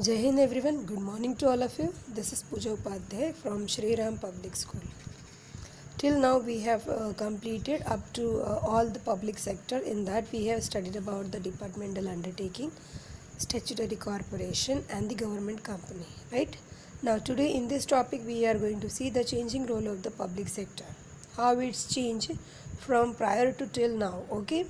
Jai Hind everyone, good morning to all of you. This is Pooja Upadhyay from Shri Ram Public School. Till now we have completed up to all the public sector. In that we have studied about the departmental undertaking, statutory corporation and the government company, right? Now today in this topic we are going to see the changing role of the public sector, how it's changed from prior to till now, okay?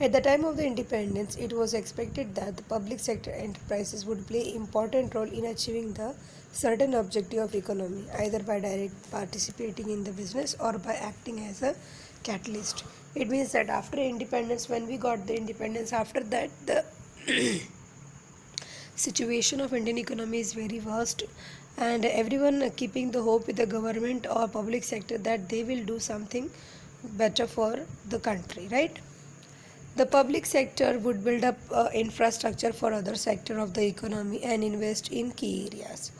At the time of the independence, it was expected that the public sector enterprises would play important role in achieving the certain objective of economy, either by direct participating in the business or by acting as a catalyst. It means that after independence, when we got the independence, after that the situation of Indian economy is very vast, and everyone keeping the hope with the government or public sector that they will do something better for the country, right? The public sector would build up infrastructure for other sector of the economy and invest in key areas.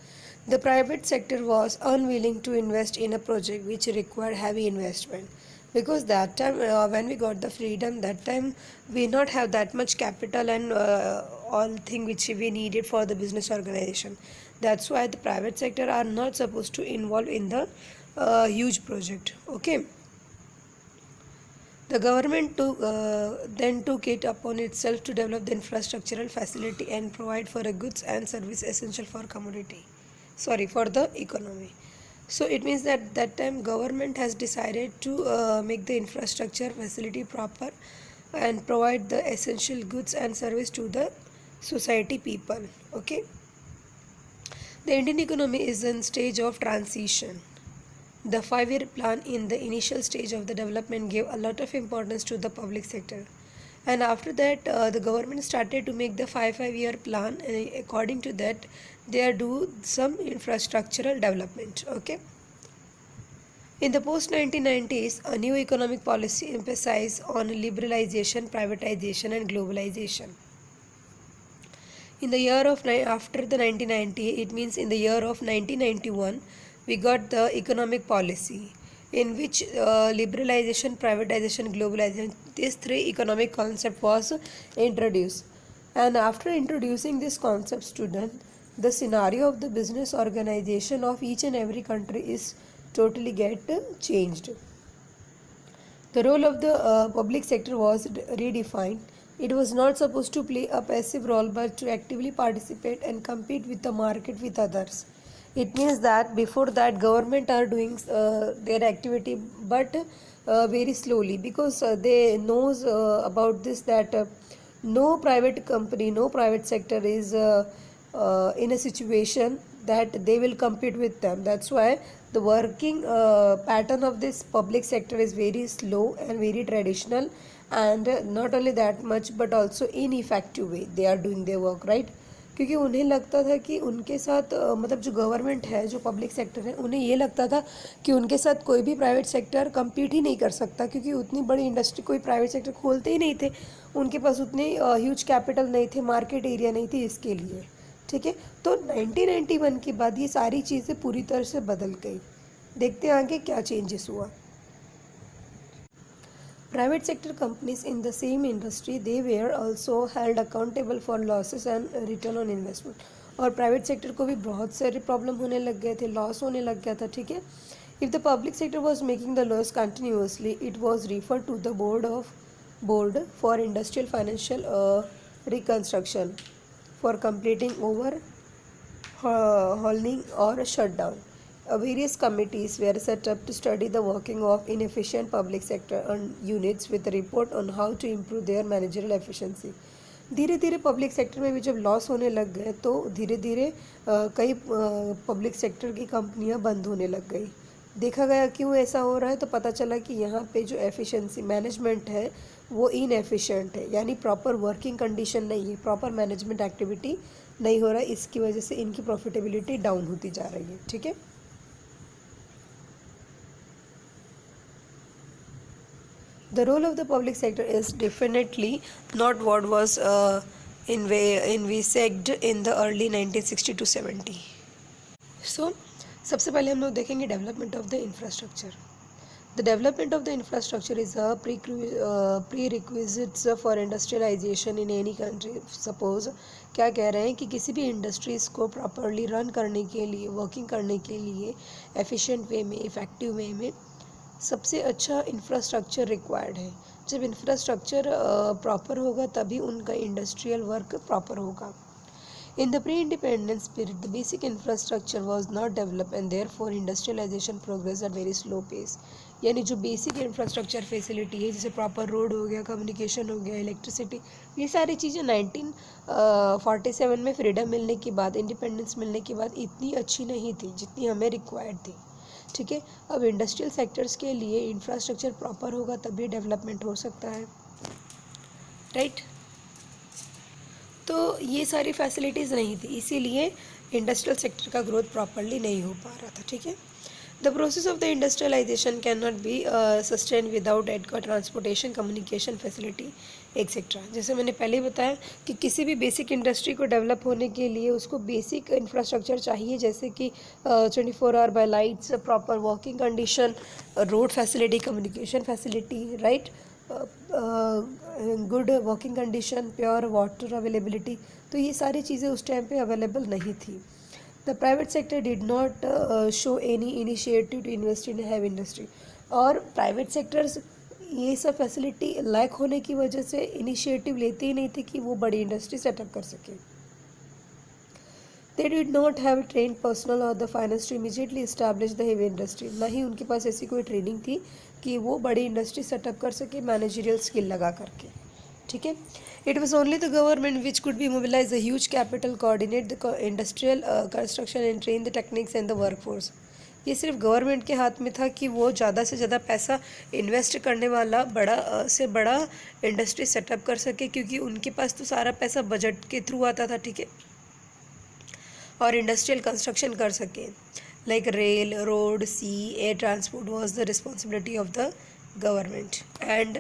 The private sector was unwilling to invest in a project which required heavy investment because that time when we got the freedom, that time we not have that much capital and all thing which we needed for the business organization. That's why the private sector are not supposed to involve in the huge project. Okay. The government then took it upon itself to develop the infrastructural facility and provide for a goods and service essential for for the economy. So it means that that time government has decided to make the infrastructure facility proper and provide the essential goods and service to the society people. Okay, the Indian economy is in stage of transition. The 5-year plan in the initial stage of the development gave a lot of importance to the public sector. And after that, the government started to make the 5-year plan, and according to that, they are do some infrastructural development. Okay. In the post 1990s, a new economic policy emphasized on liberalization, privatization, and globalization. In the year of after the 1990, it means in the year of 1991, we got the economic policy in which liberalization, privatization, globalization, these three economic concept was introduced. And after introducing this concept, student, the scenario of the business organization of each and every country is totally get changed. The role of the public sector was redefined. It was not supposed to play a passive role but to actively participate and compete with the market with others. It means that before that government are doing their activity but very slowly because they knows about this that no private company, no private sector is in a situation that they will compete with them. That's why the working pattern of this public sector is very slow and very traditional, and not only that much but also ineffective way they are doing their work, right? क्योंकि उन्हें लगता था कि उनके साथ मतलब जो government है, जो पब्लिक सेक्टर है, उन्हें ये लगता था कि उनके साथ कोई भी प्राइवेट सेक्टर कम्पीट ही नहीं कर सकता क्योंकि उतनी बड़ी इंडस्ट्री कोई प्राइवेट सेक्टर खोलते ही नहीं थे, उनके पास उतने ह्यूज कैपिटल नहीं थे, मार्केट एरिया नहीं थी इसके लिए। ठीक है, तो 1991 के बाद ये सारी चीज़ें पूरी तरह से बदल गई। देखते हैं आगे क्या चेंजेस हुआ। Private sector companies in the same industry, they were also held accountable for losses and return on investment. और प्राइवेट सेक्टर को भी बहुत सारे प्रॉब्लम होने लग गए थे, लॉस होने लग गया था। ठीक है, if the public sector was making the loss continuously, it was refer to the board for industrial financial reconstruction for completing over hauling or shutdown. Various committees were set up to study the working of inefficient public sector units with a report on how to improve their managerial efficiency. धीरे धीरे public sector में भी जब loss होने लग गए तो धीरे धीरे कई पब्लिक सेक्टर की कंपनियां बंद होने लग गई। देखा गया क्यों ऐसा हो रहा है, तो पता चला कि यहाँ पे जो एफिशिएंसी मैनेजमेंट है वो इनएफिशिएंट है, यानी प्रॉपर वर्किंग कंडीशन नहीं है, प्रॉपर मैनेजमेंट एक्टिविटी नहीं हो रहा है, इसकी वजह से इनकी प्रॉफिटेबिलिटी डाउन होती जा रही है। ठीक है, the role of the public sector is definitely not what was envisaged in the early 1960 to 70. So सबसे पहले हम लोग देखेंगे development of the infrastructure. The development of the infrastructure is a prerequisite for industrialization in any country. Suppose क्या कह रहे हैं कि किसी भी इंडस्ट्रीज़ को प्रॉपरली रन करने के लिए, वर्किंग करने के लिए एफिशिएंट वे में, इफ़ेक्टिव वे में सबसे अच्छा इंफ्रास्ट्रक्चर रिक्वायर्ड है. जब इंफ्रास्ट्रक्चर प्रॉपर होगा तभी उनका इंडस्ट्रियल वर्क प्रॉपर होगा. In the pre-independence period, the basic infrastructure was not developed and therefore industrialization progressed at very slow pace. यानी जो बेसिक इंफ्रास्ट्रक्चर फैसिलिटी है, जैसे प्रॉपर रोड हो गया, कम्युनिकेशन हो गया, इलेक्ट्रिसिटी, ये सारी चीज़ें 1947 में फ्रीडम मिलने के बाद, इंडिपेंडेंस मिलने के बाद इतनी अच्छी नहीं थी जितनी हमें रिक्वायर्ड थी. ठीक है. अब इंडस्ट्रियल सेक्टर्स के लिए इंफ्रास्ट्रक्चर प्रॉपर होगा तभी डेवलपमेंट हो सकता है. राइट. तो ये सारी फैसिलिटीज़ नहीं थी, इसीलिए इंडस्ट्रियल सेक्टर का ग्रोथ प्रॉपरली नहीं हो पा रहा था. ठीक है. The process of the industrialisation can not be sustain without adequate transportation, communication facility etcetera. जैसे मैंने पहले बताया कि किसी भी बेसिक इंडस्ट्री को डेवलप होने के लिए उसको बेसिक इंफ्रास्ट्रक्चर चाहिए, जैसे कि 24 hour by lights, proper working condition, road facility, communication facility, right, good working condition, pure water availability. तो ये सारी चीज़ें उस टाइम पे अवेलेबल नहीं थी. The private sector did not show any initiative to invest in heavy industry. और private sectors ये सब फैसिलिटी लैक होने की वजह से इनिशिएटिव लेते ही नहीं थे कि वो बड़ी इंडस्ट्री सेटअप कर सके. They did not have trained personnel or the finance to immediately establish the heavy industry. ना ही उनके पास ऐसी कोई ट्रेनिंग थी कि वो बड़ी इंडस्ट्री सेटअप कर सके मैनेजरियल स्किल लगा करके. ठीक है. It was only the government which could be mobilize a huge capital, coordinate the industrial construction and train the techniques and the workforce. ये सिर्फ गवर्नमेंट के हाथ में था कि वो ज़्यादा से ज़्यादा पैसा इन्वेस्ट करने वाला बड़ा से बड़ा इंडस्ट्री सेटअप कर सके, क्योंकि उनके पास तो सारा पैसा बजट के थ्रू आता था. ठीक है. और इंडस्ट्रियल कंस्ट्रक्शन कर सके, like rail, road, sea, air transport was the responsibility of the government. And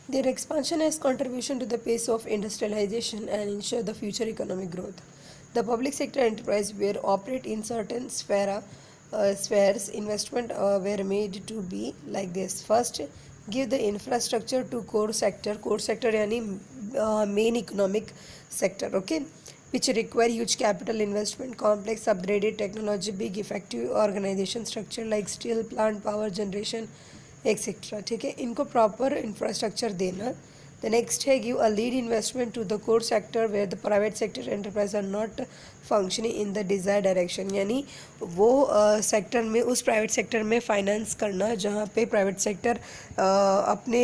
their expansion has contribution to the pace of industrialization and ensure the future economic growth. The public sector enterprise were operate in certain spheres. Investment were made to be like this. First, give the infrastructure to core sector. Core sector यानी main economic sector. Okay. Which require huge capital investment, complex upgraded technology, big effective organization structure like steel plant, power generation, etcetera. ठीक है. इनको proper infrastructure देना. The next है give a lead investment to the core sector where the private sector enterprise are not functioning in the desire direction. यानी वो sector में, उस private sector में फाइनेंस करना जहाँ पे प्राइवेट सेक्टर अपने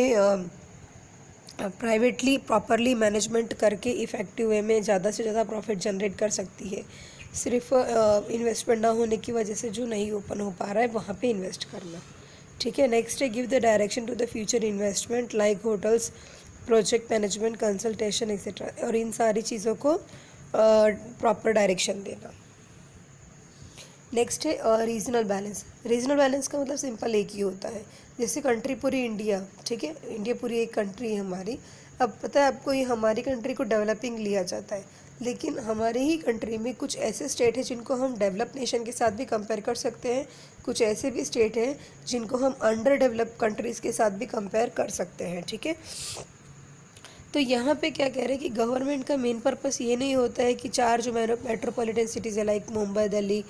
प्राइवेटली प्रॉपरली मैनेजमेंट करके इफ़ेक्टिव वे में ज़्यादा से ज़्यादा प्रॉफिट जनरेट कर सकती है. सिर्फ इन्वेस्टमेंट ना होने की वजह से जो नहीं ओपन हो पा रहा है वहाँ पे इन्वेस्ट करना. ठीक है. नेक्स्ट है give the direction to the future investment like hotels, project management, consultation etcetera. और इन सारी चीज़ों को प्रॉपर डायरेक्शन देना. नेक्स्ट है रीजनल बैलेंस. रीजनल बैलेंस का मतलब सिंपल एक ही होता है. जैसे कंट्री पूरी इंडिया, ठीक है, इंडिया पूरी एक कंट्री है हमारी. अब पता है आपको, ये हमारी कंट्री को डेवलपिंग लिया जाता है, लेकिन हमारे ही कंट्री में कुछ ऐसे स्टेट हैं जिनको हम डेवलप नेशन के साथ भी कंपेयर कर सकते हैं. कुछ ऐसे भी स्टेट हैं जिनको हम अंडर डेवलप कंट्रीज़ के साथ भी कंपेयर कर सकते हैं. ठीक है. तो यहाँ पे क्या कह रहे हैं कि गवर्नमेंट का मेन पर्पस ये नहीं होता है कि चार जो मेट्रोपॉलिटन सिटीज़ है लाइक मुंबई, दिल्ली,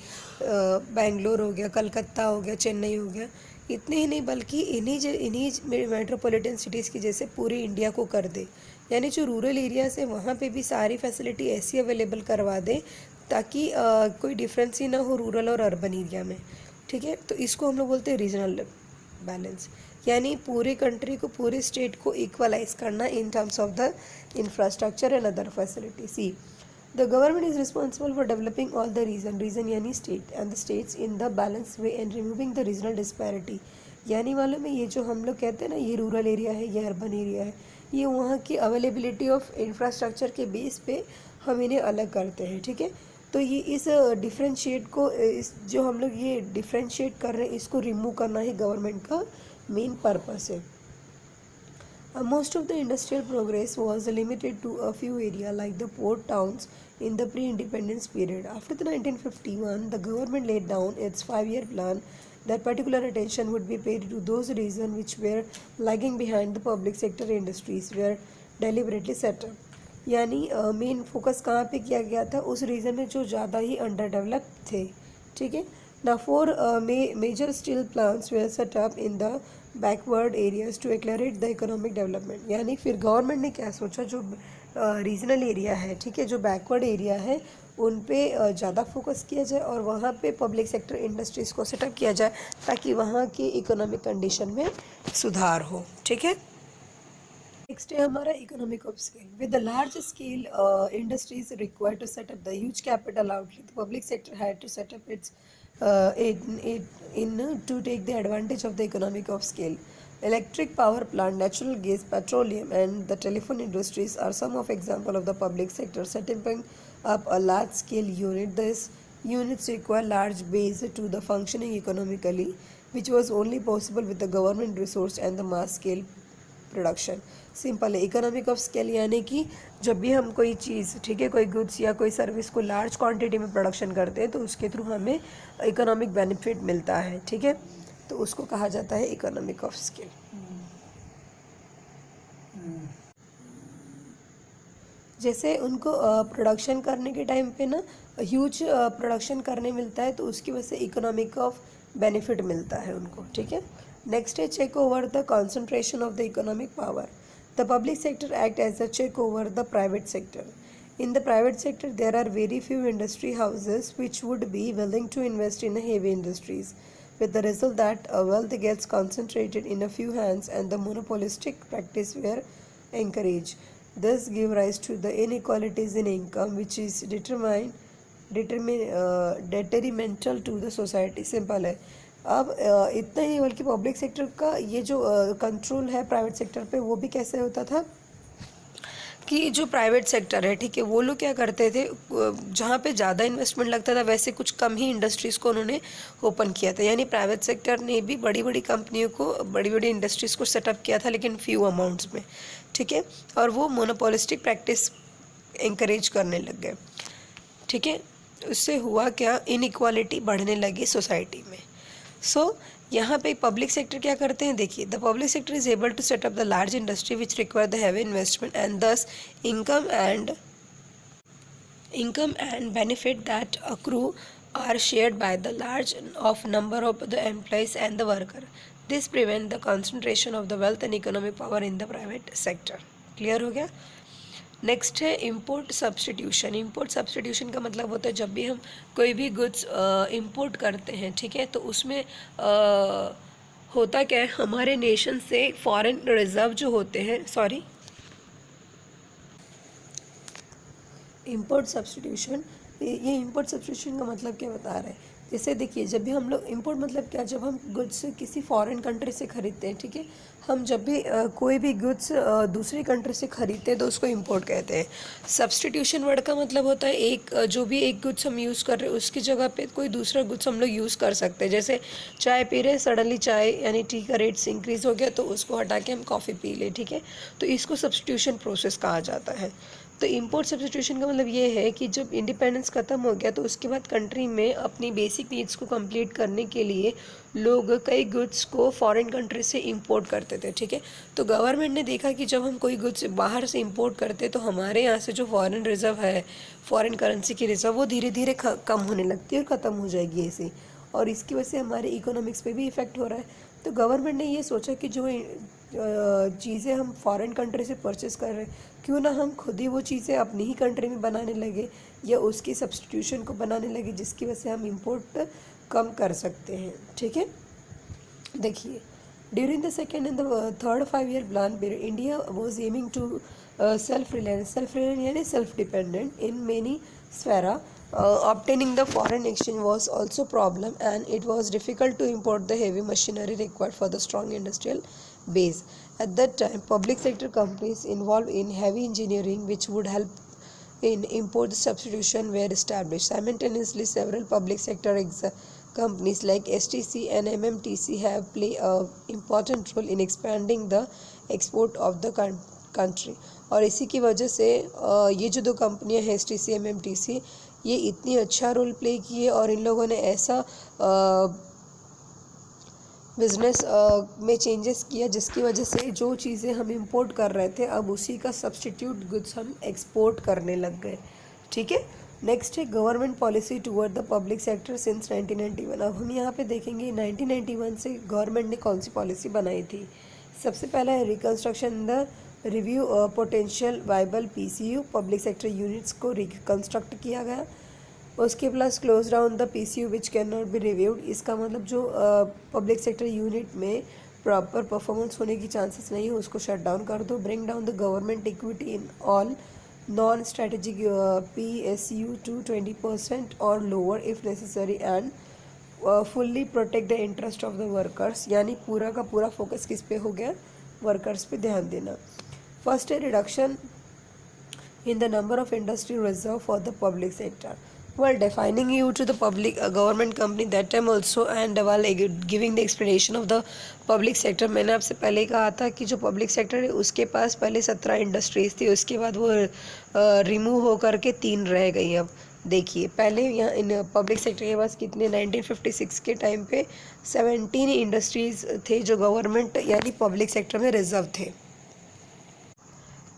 बेंगलोर हो गया, कलकत्ता हो गया, चेन्नई हो गया, इतने ही नहीं बल्कि इन्हीं मेट्रोपॉलिटन सिटीज़ की जैसे पूरी इंडिया को कर दे. यानी जो रूरल एरियाज़ है वहाँ पे भी सारी फैसिलिटी ऐसी अवेलेबल करवा दे ताकि कोई डिफरेंस ही ना हो रूरल और अर्बन एरिया में. ठीक है. तो इसको हम लोग बोलते हैं रीजनल बैलेंस. यानी पूरी कंट्री को, पूरे स्टेट को इक्वलाइज करना in terms of the infrastructure and other facility. See the government is responsible for developing all the region यानी state and the states in the balance way and removing the regional disparity. यानी मालूम है, ये जो हम लोग कहते हैं ना, ये रूरल एरिया है, ये अर्बन एरिया है, ये वहाँ की अवेलेबिलिटी ऑफ इंफ्रास्ट्रक्चर के बेस पे हम इन्हें अलग करते हैं. ठीक है. तो ये इस डिफ्रेंशिएट को, इस जो हम लोग ये डिफ्रेंशिएट कर रहे हैं, इसको रिमूव करना ही गवर्नमेंट का मेन पर्पस है. Most of the industrial progress was limited to a few areas like the port towns in the pre-independence period. After the 1951, the government laid down its 5-year plan that particular attention would be paid to those regions which were lagging behind the public sector industries were deliberately set up. यानी main focus कहाँ पे किया गया था, उस reason में जो ज़्यादा ही अंडर डेवलप थे. ठीक है. Now four major steel plants were set up in the backward areas to accelerate the economic development. यानी फिर गवर्नमेंट ने क्या सोचा, जो रीजनल एरिया है, ठीक है, जो बैकवर्ड एरिया है, उन पे ज़्यादा फोकस किया जाए और वहाँ पे पब्लिक सेक्टर इंडस्ट्रीज़ को सेटअप किया जाए ताकि वहाँ की इकोनॉमिक कंडीशन में सुधार हो. ठीक है. नेक्स्ट है हमारा economic of scale. With the large scale industries required to set up the huge capital outlay, the public sector had to set up its in to take the advantage of the economic of scale. Electric power plant, natural gas, petroleum, and the telephone industries are some of example of the public sector setting up a large-scale unit. These units require large base to the functioning economically, which was only possible with the government resource and the mass-scale production. Simple है. Economic of scale यानी कि जब भी हम कोई चीज़, ठीक है, कोई गुड्स या कोई सर्विस को लार्ज क्वांटिटी में प्रोडक्शन करते हैं तो उसके थ्रू हमें इकोनॉमिक बेनिफिट मिलता है. ठीक है. तो उसको कहा जाता है इकोनॉमिक ऑफ स्केल. जैसे उनको प्रोडक्शन करने के टाइम पे ना ह्यूज प्रोडक्शन करने मिलता है तो उसकी वजह से इकोनॉमिक ऑफ बेनिफिट मिलता है उनको. ठीक है. Next is check over the concentration of the economic power. The public sector act as a check over the private sector. In the private sector, there are very few industry houses which would be willing to invest in heavy industries, with the result that wealth gets concentrated in a few hands and the monopolistic practice were encouraged. This give rise to the inequalities in income, which is detrimental to the society. Simple है. अब इतना ही बल्कि public sector का ये जो control है private sector पे, वो भी कैसे होता था कि जो प्राइवेट सेक्टर है, ठीक है, वो लोग क्या करते थे, जहाँ पे ज़्यादा इन्वेस्टमेंट लगता था वैसे कुछ कम ही इंडस्ट्रीज़ को उन्होंने ओपन किया था. यानी प्राइवेट सेक्टर ने भी बड़ी बड़ी कंपनियों को, बड़ी बड़ी इंडस्ट्रीज़ को सेटअप किया था लेकिन फ्यू अमाउंट्स में. ठीक है. और वो मोनोपोलिस्टिक प्रैक्टिस इंकरेज करने लग गए. ठीक है. उससे हुआ क्या, इनइक्वालिटी बढ़ने लगी सोसाइटी में. सो यहाँ पे पब्लिक सेक्टर क्या करते हैं, देखिए, the public sector is able to set up the large industry which require the heavy investment and thus income and benefit that accrue are shared by the large of number of the employees and the worker. This prevent the concentration of the wealth and economic power in the private sector. Clear हो गया. Next है import substitution. Import substitution का मतलब होता है जब भी हम कोई भी गुड्स इम्पोर्ट करते हैं, ठीक है, तो उसमें होता क्या है, हमारे नेशन से फॉरेन रिजर्व जो होते हैं, सॉरी, इम्पोर्ट सब्सटीट्यूशन, ये इम्पोर्ट सब्सटीट्यूशन का मतलब क्या बता रहे हैं. जैसे देखिए, जब भी हम लोग इम्पोर्ट मतलब क्या, जब हम गुड्स किसी फॉरेन कंट्री से ख़रीदते हैं, ठीक है, हम जब भी कोई भी गुड्स दूसरी कंट्री से ख़रीदते हैं तो उसको इम्पोर्ट कहते हैं. सब्सटीट्यूशन वर्ड का मतलब होता है एक जो भी एक गुड्स हम यूज़ कर रहे हैं उसकी जगह पे कोई दूसरा गुड्स हम लोग यूज़ कर सकते हैं. जैसे चाय पी रहे, सडनली चाय यानी टी का रेट्स इंक्रीज़ हो गया तो उसको हटा के हम कॉफ़ी पी लें. ठीक है. तो इसको सब्सटीट्यूशन प्रोसेस कहा जाता है. तो इम्पोर्ट सब्सटीट्यूशन का मतलब ये है कि जब इंडिपेंडेंस ख़त्म हो गया तो उसके बाद कंट्री में अपनी बेसिक नीड्स को कंप्लीट करने के लिए लोग कई गुड्स को फॉरेन कंट्री से इंपोर्ट करते थे. ठीक है. तो गवर्नमेंट ने देखा कि जब हम कोई गुड्स बाहर से इंपोर्ट करते तो हमारे यहाँ से जो फॉरेन रिज़र्व है, फॉरेन करेंसी की रिज़र्व, वो धीरे धीरे कम होने लगती है और ख़त्म हो जाएगी ऐसे, और इसकी वजह से हमारे इकोनॉमिक्स पे भी इफ़ेक्ट हो रहा है. तो गवर्नमेंट ने ये सोचा कि जो चीज़ें हम फॉरेन कंट्री से परचेज़ कर रहे हैं, क्यों ना हम खुद ही वो चीज़ें अपनी ही कंट्री में बनाने लगे या उसकी सब्सटीट्यूशन को बनाने लगे, जिसकी वजह से हम इंपोर्ट कम कर सकते हैं. ठीक है. देखिए, during the second and the third 5-year plan period, India was aiming to self reliance यानी self dependent in many sphere. Obtaining the foreign exchange was also problem and it was difficult to import the heavy machinery required for the strong industrial base. At that time, public sector companies involved in heavy engineering which would help in import substitution were established. Simultaneously, several public sector companies like STC and MMTC have played an important role in expanding the export of the country. और इसी की वजह से ये जो दो कंपनियां हैं, STC, MMTC, ये इतनी अच्छा रोल प्ले किए और इन लोगों ने ऐसा बिजनेस में चेंजेस किया, जिसकी वजह से जो चीज़ें हम इंपोर्ट कर रहे थे अब उसी का सब्स्टिट्यूट गुड्स हम एक्सपोर्ट करने लग गए। ठीक है। नेक्स्ट है government policy toward the public sector since 1991। अब हम यहाँ पे देखेंगे 1991 से गवर्नमेंट ने कौन सी पॉलिसी बनाई थी। सबसे पहला है reconstruction the review potential viable PCU public sector units को रिकन्स्ट्रक्ट किया गया। उसके plus close down the PCU which can not be reviewed. इसका मतलब जो पब्लिक सेक्टर यूनिट में प्रॉपर परफॉर्मेंस होने की चांसेस नहीं है उसको शट डाउन कर दो। Bring down the government equity in all non strategic PSU to 20% और lower if necessary and fully protect the interest of the workers. यानी पूरा का पूरा फोकस किस पे हो गया, वर्कर्स पे ध्यान देना। फर्स्ट है reduction in the number of industry reserved for the public sector while defining you to the public government company that time also and while giving the explanation of the public sector। मैंने आपसे पहले ही कहा था कि जो public sector है उसके पास पहले 17 इंडस्ट्रीज थी, उसके बाद वो रिमूव हो करके 3 रह गई। अब देखिए पहले यहाँ इन पब्लिक सेक्टर के पास कितने 1956 के टाइम पे 17 इंडस्ट्रीज थे जो गवर्नमेंट यानी पब्लिक सेक्टर में रिजर्व थे।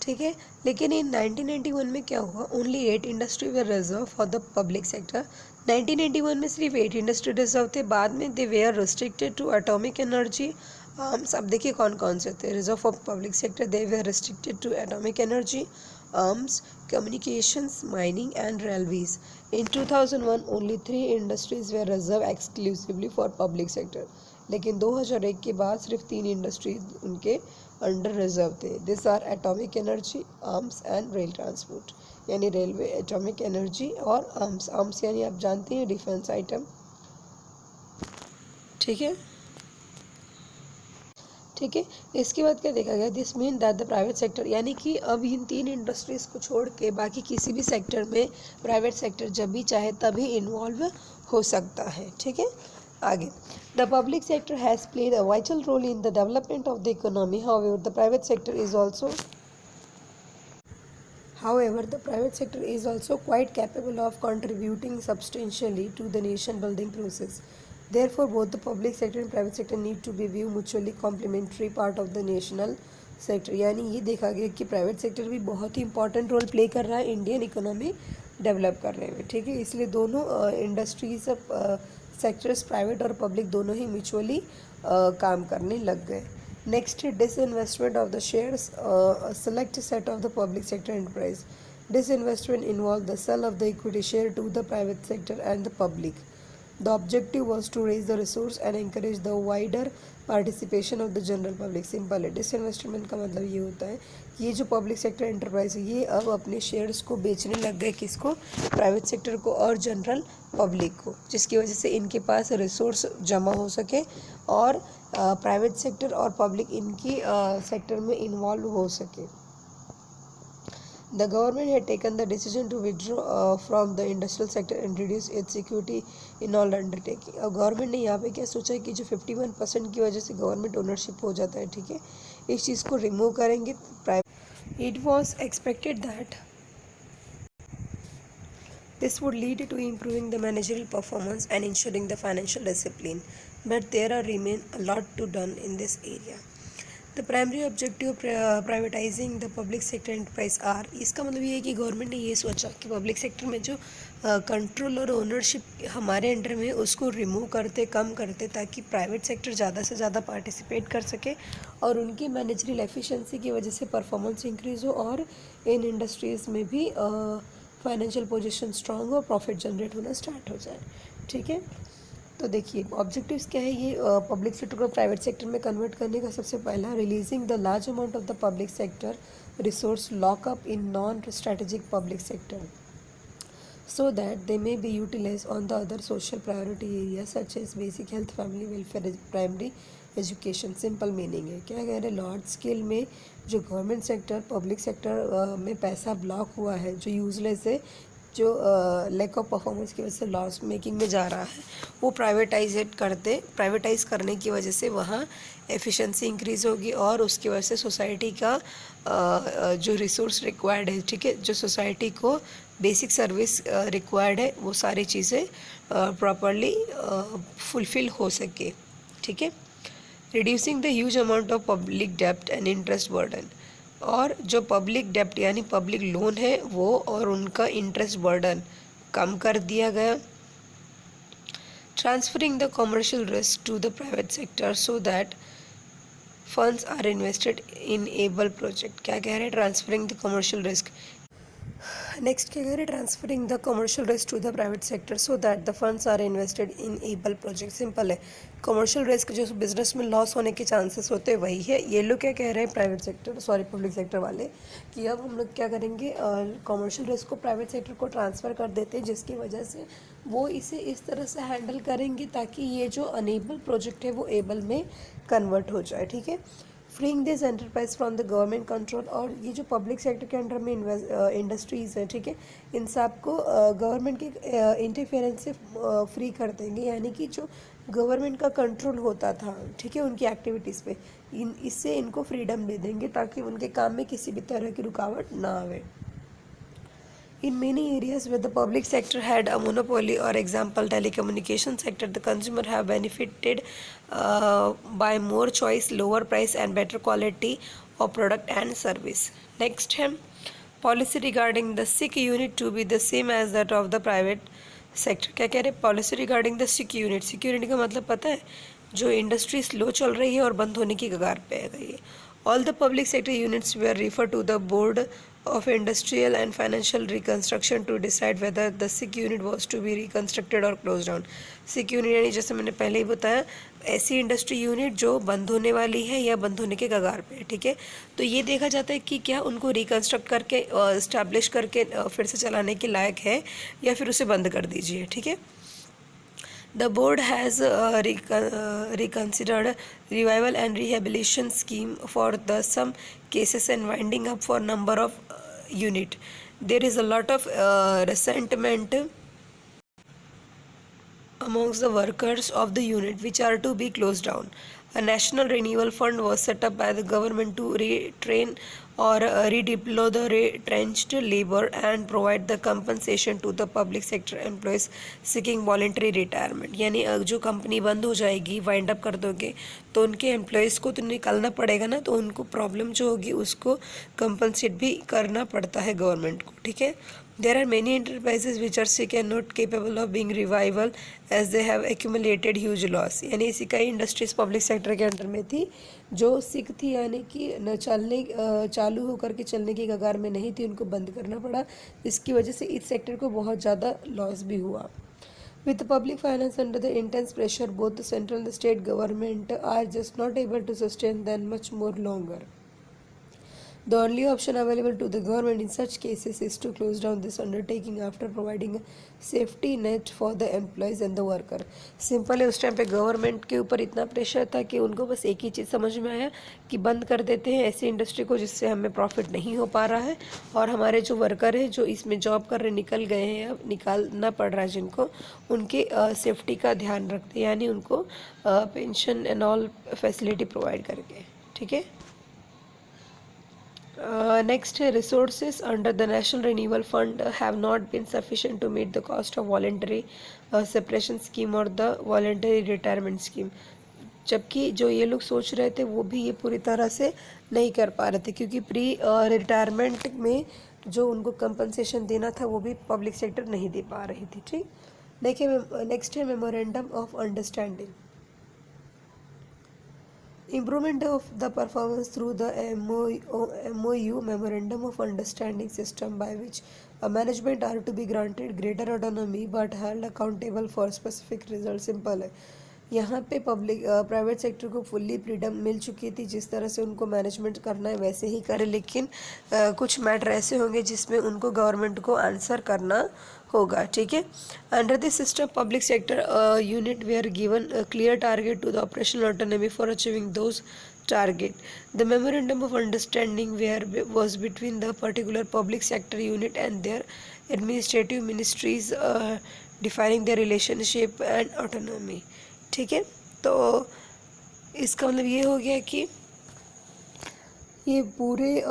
ठीक है। लेकिन इन 1991 में क्या हुआ, only 8 industry were reserve for the public sector. 1991 में सिर्फ 8 इंडस्ट्री रिजर्व थे, बाद में they were restricted to atomic energy arms. अब देखिए कौन कौन से थे reserve for public sector. They were restricted to atomic energy arms communications mining and railways. In 2001 only 3 industries were reserve exclusively for public sector. लेकिन 2001 के बाद सिर्फ 3 इंडस्ट्रीज उनके अंडर रिजर्व थे। This are atomic energy arms and rail transport. यानी railway, atomic energy और arms. Arms यानी आप जानते हैं डिफेंस आइटम। ठीक है। ठीक है। इसके बाद क्या देखा गया, this mean that the private sector, यानी कि अब इन 3 इंडस्ट्रीज को छोड़ के बाकी किसी भी सेक्टर में प्राइवेट सेक्टर जब भी चाहे तभी इन्वॉल्व हो सकता है। ठीक है। आगे the public sector has played a vital role in the development of the economy. However the private sector is also However, the private sector is also quite capable of contributing substantially to the nation building process. Therefore, both the public sector and private sector need to be viewed mutually complementary part of the national sector। यानी ये देखा गया कि private sector भी बहुत ही important role play कर रहा है इंडियन इकोनॉमी डेवलप करने में। ठीक है। इसलिए दोनों इंडस्ट्रीज सेक्टर्स प्राइवेट और पब्लिक दोनों ही म्यूचुअली काम करने लग गए। Next, disinvestment of the shares, a select set of the public sector enterprise. Disinvestment involved the sale of the equity share to the private sector and the public. The objective was to raise the resource and encourage the wider participation of the general public। Simple है, disinvestment का मतलब ये होता है कि ये जो public sector enterprise है ये अब अपने शेयर्स को बेचने लग गए, किसको, प्राइवेट सेक्टर को और जनरल पब्लिक को, जिसकी वजह से इनके पास रिसोर्स जमा हो सके और प्राइवेट सेक्टर और पब्लिक इनकी सेक्टर में इन्वॉल्व हो सके। The government had taken the decision to withdraw from the industrial sector and reduce its equity in all undertaking। अब गवर्नमेंट ने यहाँ पे क्या सोचा कि जो 51% की वजह से गवर्नमेंट ओनरशिप हो जाता है, ठीक है, इस चीज़ को रिमूव करेंगे। It was expected that this would lead to improving the managerial performance and ensuring the financial discipline, but there are remain a lot to done in this area। The primary objective of privatizing the public sector enterprise are, इसका मतलब ये है कि government ने ये सोचा कि public sector में जो कंट्रोल और ओनरशिप हमारे अंडर में उसको रिमूव करते, कम करते, ताकि प्राइवेट सेक्टर ज़्यादा से ज़्यादा पार्टिसिपेट कर सके और उनकी मैनेजरियल एफिशिएंसी की वजह से परफॉर्मेंस इंक्रीज़ हो और इन इंडस्ट्रीज़ में भी फाइनेंशियल पोजीशन स्ट्रांग हो, प्रॉफिट जनरेट होना स्टार्ट हो जाए। ठीक है। तो देखिए ऑब्जेक्टिव्स क्या है, ये पब्लिक सेक्टर को प्राइवेट सेक्टर में कन्वर्ट करने का। सबसे पहला, releasing the large amount of the public sector resource lockup in non strategic public sector so that they may be utilized on the other social priority areas such as basic health, family welfare, primary education. Simple meaning है, क्या कह रहे हैं, large scale में जो government sector public sector में पैसा block हुआ है, जो यूजलेस है, जो लैक ऑफ परफॉर्मेंस की वजह से लॉस मेकिंग में जा रहा है, वो प्राइवेटाइज करने की वजह से वहाँ एफिशिएंसी इंक्रीज़ होगी और उसकी वजह से सोसाइटी का जो रिसोर्स रिक्वायर्ड है, ठीक है, जो सोसाइटी को बेसिक सर्विस रिक्वायर्ड है, वो सारी चीज़ें प्रॉपरली फुलफ़िल हो सके। ठीक है। Reducing the huge amount of public डेप्ट एंड इंटरेस्ट बर्डन, और जो पब्लिक डेप्ट यानी पब्लिक लोन है वो और उनका इंटरेस्ट बर्डन कम कर दिया गया. Transferring the commercial risk to the private sector so that funds are invested in able project. क्या कह रहे हैं? Transferring the commercial risk. Next क्या कह रहे हैं? Transferring the commercial risk to the private sector so that the funds are invested in able project. Simple है. Commercial risk जो बिजनेस में लॉस होने के चांसेस होते हैं वही है. ये लोग क्या कह रहे हैं? प्राइवेट सेक्टर पब्लिक सेक्टर वाले, कि अब हम लोग क्या करेंगे, कमर्शियल रिस्क को प्राइवेट सेक्टर को ट्रांसफ़र कर देते हैं, जिसकी वजह से वो इसे इस तरह से हैंडल करेंगे ताकि ये जो अनेबल प्रोजेक्ट है वो एबल में कन्वर्ट हो जाए. ठीक है. Freeing this enterprise from the government control. और ये जो पब्लिक सेक्टर के अंडर में इंडस्ट्रीज़ हैं, ठीक है, इन सब को गवर्नमेंट के इंटरफेरेंस से फ्री कर देंगे. यानी कि जो गवर्नमेंट का कंट्रोल होता था, ठीक है, उनकी एक्टिविटीज़ पे, इससे इनको फ्रीडम दे देंगे ताकि उनके काम में किसी भी तरह की रुकावट ना आवे. In many areas where the public sector had a monopoly, or example telecommunication sector, the consumer have benefited by more choice, lower price and better quality of product and service. Next है policy regarding the SIC unit to be the same as that of the private sector. क्या कह रहे हैं? policy regarding the SIC unit. SIC unit का मतलब पता है? जो इंडस्ट्री स्लो चल रही है और बंद होने की कगार पे है गई है. All the public sector units were referred to the Board of Industrial and Financial Reconstruction to decide whether the SIC unit was to be reconstructed or closed down. SIC unit यानी जैसे मैंने पहले ही बताया, ऐसी इंडस्ट्री यूनिट जो बंद होने वाली है या बंद होने के कगार पे है. ठीक है. तो ये देखा जाता है कि क्या उनको रिकन्स्ट्रक्ट करके इस्टेब्लिश करके फिर से चलाने के लायक है या फिर उसे बंद कर दीजिए. ठीक है. The board has reconsidered revival and rehabilitation scheme for the some cases and winding up for number of unit. There is a lot of resentment amongst the workers of the unit which are to be closed down. A national renewal fund was set up by the government to retrain or redeploy the retrenched labor and provide the compensation to the public sector employees seeking voluntary retirement. यानी जो company बंद हो जाएगी, wind up कर दोगे, तो उनके employees को तो निकालना पड़ेगा ना, तो उनको प्रॉब्लम जो होगी उसको कंपनसेट भी करना पड़ता है गवर्नमेंट को. ठीक है. There are many enterprises which are sick and not capable of being revival as they have accumulated huge loss. यानी ऐसी कई इंडस्ट्रीज पब्लिक सेक्टर के अंडर में थी जो सिक थी, यानी कि न चलने चालू होकर के चलने की कगार में नहीं थी, उनको बंद करना पड़ा, जिसकी वजह से इस सेक्टर को बहुत ज़्यादा लॉस भी हुआ. With the public finance under the intense pressure, both the central and the state government are just not able to sustain them much more longer. The only option available to the government in such cases is to close down this undertaking after providing a safety net for the employees and the worker. Simple है. उस time पे government के ऊपर इतना pressure था कि उनको बस एक ही चीज़ समझ में आया कि बंद कर देते हैं ऐसी इंडस्ट्री को जिससे हमें प्रॉफिट नहीं हो पा रहा है, और हमारे जो वर्कर हैं जो इसमें जॉब कर रहे निकल गए हैं, अब निकालना पड़ रहा है जिनको, उनके सेफ्टी का ध्यान रखते, यानी उनको pension and all facility provide करके. ठीक है. Next, resources under the National Renewal Fund have not been sufficient to meet the cost of voluntary separation scheme or the voluntary retirement scheme. जबकि जो ये लोग सोच रहे थे वो भी ये पूरी तरह से नहीं कर पा रहे थे, क्योंकि प्री रिटायरमेंट में जो उनको कंपनसेशन देना था वो भी पब्लिक सेक्टर नहीं दे पा रही थी. ठीक. नेक्स्ट है memorandum of understanding. Improvement of the performance through the MOU Memorandum of Understanding system, by which a management are to be granted greater autonomy but held accountable for specific results. Simple है. यहाँ पे private sector को fully freedom मिल चुकी थी, जिस तरह से उनको मैनेजमेंट करना है वैसे ही करे, लेकिन कुछ मैटर ऐसे होंगे जिसमें उनको गवर्नमेंट को आंसर करना होगा. ठीक है. Under this system public sector unit they are given clear target to the operational autonomy for achieving those target. The memorandum of understanding was between the particular public sector unit and their administrative ministries, defining their relationship and autonomy. ठीक है. तो इसका मतलब ये हो गया कि ये पूरे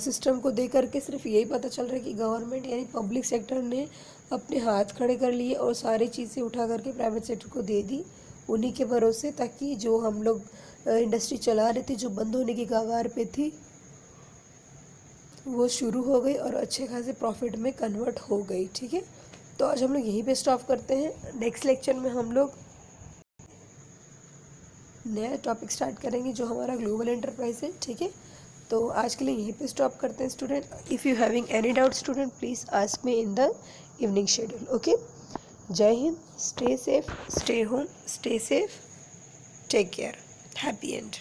सिस्टम को देख करके सिर्फ यही पता चल रहा है कि गवर्नमेंट यानी पब्लिक सेक्टर ने अपने हाथ खड़े कर लिए और सारी चीज़ें उठा करके प्राइवेट सेक्टर को दे दी, उन्हीं के भरोसे, ताकि जो हम लोग इंडस्ट्री चला रहे थे जो बंद होने की कगार पे थी वो शुरू हो गई और अच्छे खासे प्रॉफिट में कन्वर्ट हो गई। ठीक है, तो आज हम लोग यहीं पे स्टॉप करते हैं। नेक्स्ट लेक्चर में हम लोग नया टॉपिक स्टार्ट करेंगे जो हमारा ग्लोबल एंटरप्राइज है। ठीक है, तो आज के लिए यहीं पे स्टॉप करते हैं student. If you having any doubt student, please ask me in the evening schedule. Okay, जय Hind, stay safe, stay home, stay safe, take care, happy and.